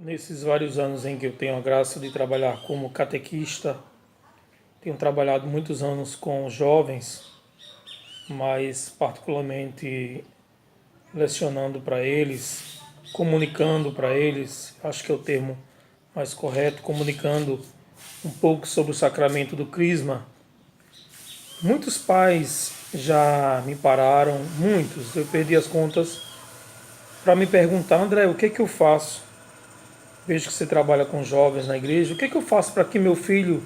Nesses vários anos em que eu tenho a graça de trabalhar como catequista, tenho trabalhado muitos anos com jovens, mas particularmente lecionando para eles, comunicando para eles, acho que é o termo mais correto, comunicando um pouco sobre o sacramento do Crisma. Muitos pais já me pararam, muitos, eu perdi as contas, para me perguntar: André, o que é que eu faço? Vejo que você trabalha com jovens na igreja. O que é que eu faço para que meu filho,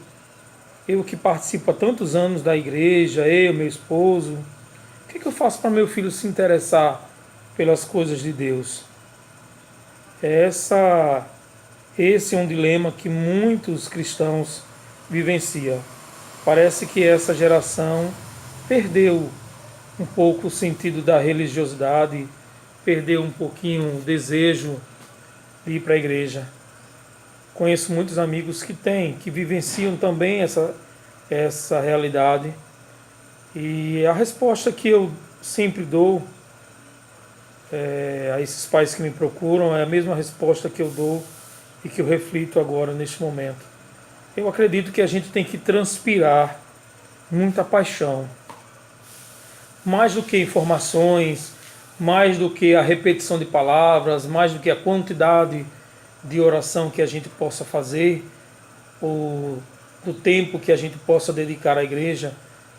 eu que participo há tantos anos da igreja, eu, meu esposo, o que é que eu faço para meu filho se interessar pelas coisas de Deus? Essa, esse é um dilema que muitos cristãos vivenciam. Parece que essa geração perdeu um pouco o sentido da religiosidade, perdeu um pouquinho o desejo de ir para a igreja. Conheço muitos amigos que têm, que vivenciam também essa realidade. E a resposta que eu sempre dou a esses pais que me procuram é a mesma resposta que eu dou e que eu reflito agora neste momento. Eu acredito que a gente tem que transpirar muita paixão, mais do que informações, mais do que a repetição de palavras, mais do que a quantidade de oração que a gente possa fazer, ou do tempo que a gente possa dedicar à igreja.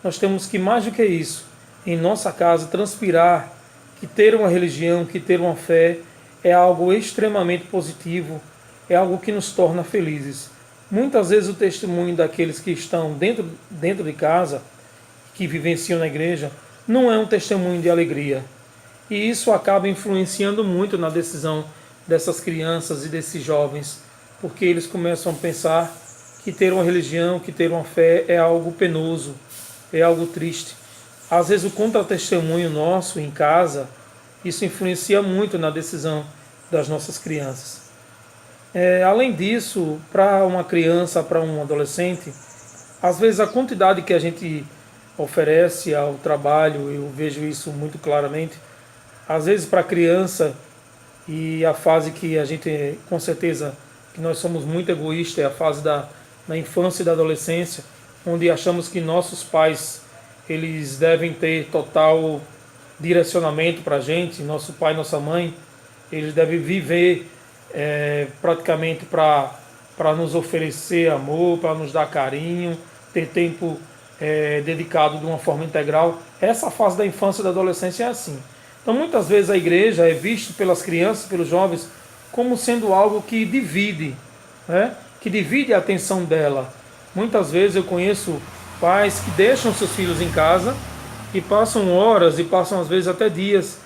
Nós temos que, mais do que isso, em nossa casa, transpirar que ter uma religião, que ter uma fé é algo extremamente positivo, é algo que nos torna felizes. Muitas vezes o testemunho daqueles que estão dentro de casa, que vivenciam na igreja, não é um testemunho de alegria. E isso acaba influenciando muito na decisão dessas crianças e desses jovens, porque eles começam a pensar que ter uma religião, que ter uma fé é algo penoso, é algo triste. Às vezes o contra-testemunho nosso em casa, isso influencia muito na decisão das nossas crianças. Além disso, para uma criança, para um adolescente, às vezes a quantidade que a gente oferece ao trabalho, eu vejo isso muito claramente, às vezes para a criança, e a fase que a gente, com certeza, que nós somos muito egoístas, é a fase da infância e da adolescência, onde achamos que nossos pais eles devem ter total direcionamento para a gente, nosso pai, nossa mãe, eles devem viver praticamente para nos oferecer amor, para nos dar carinho, ter tempo dedicado de uma forma integral. Essa fase da infância e da adolescência é assim. Então, muitas vezes a igreja é vista pelas crianças, pelos jovens, como sendo algo que divide, né? Que divide a atenção dela. Muitas vezes eu conheço pais que deixam seus filhos em casa e passam horas e passam às vezes até dias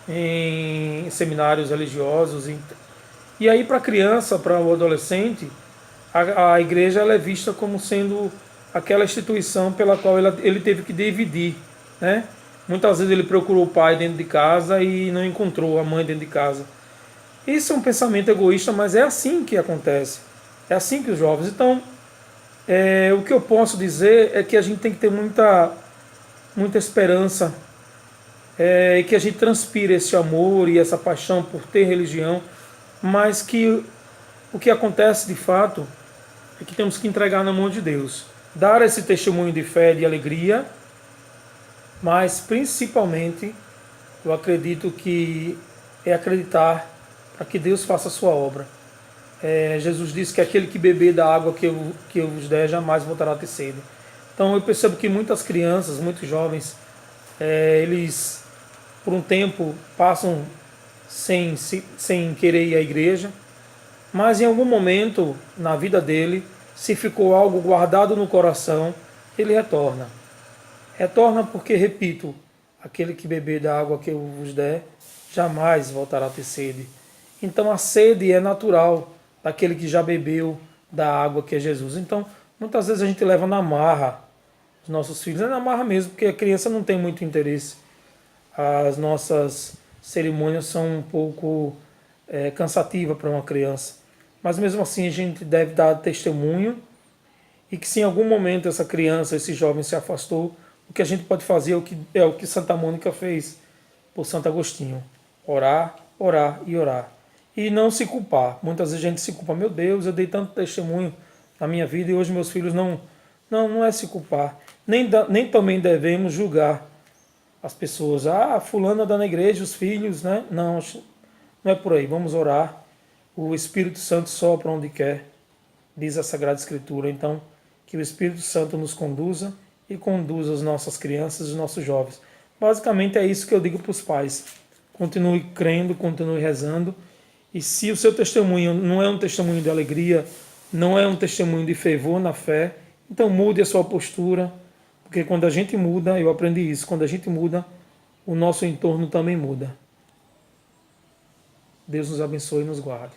em seminários religiosos. E aí, para a criança, para o adolescente, a igreja ela é vista como sendo aquela instituição pela qual ele teve que dividir, né? Muitas vezes ele procurou o pai dentro de casa e não encontrou a mãe dentro de casa. Isso é um pensamento egoísta, mas é assim que acontece. É assim que os jovens. Então, o que eu posso dizer é que a gente tem que ter muita esperança, e que a gente transpire esse amor e essa paixão por ter religião, mas que o que acontece de fato é que temos que entregar na mão de Deus. Dar esse testemunho de fé, de alegria, mas principalmente eu acredito que é acreditar para que Deus faça a sua obra. Jesus disse que aquele que beber da água que eu vos der jamais voltará a ter sede. Então eu percebo que muitas crianças, muitos jovens, eles por um tempo passam sem querer ir à igreja, mas em algum momento na vida dele, se ficou algo guardado no coração, ele retorna. Retorna porque, repito, aquele que beber da água que eu vos der, jamais voltará a ter sede. Então a sede é natural daquele que já bebeu da água que é Jesus. Então, muitas vezes a gente leva na marra os nossos filhos, é na marra mesmo, porque a criança não tem muito interesse. As nossas cerimônias são um pouco cansativas para uma criança. Mas mesmo assim a gente deve dar testemunho, e que se em algum momento essa criança, esse jovem se afastou, o que a gente pode fazer é o que Santa Mônica fez por Santo Agostinho: orar, orar e orar. E não se culpar. Muitas vezes a gente se culpa. Meu Deus, eu dei tanto testemunho na minha vida e hoje meus filhos não. Não, não é se culpar. Nem também devemos julgar as pessoas. Ah, fulano anda na igreja, os filhos, né? Não, não é por aí. Vamos orar. O Espírito Santo sopra onde quer, diz a Sagrada Escritura. Então, que o Espírito Santo nos conduza e conduza as nossas crianças e os nossos jovens. Basicamente é isso que eu digo para os pais. Continue crendo, continue rezando. E se o seu testemunho não é um testemunho de alegria, não é um testemunho de fervor na fé, então mude a sua postura, porque quando a gente muda, eu aprendi isso, quando a gente muda, o nosso entorno também muda. Deus nos abençoe e nos guarde.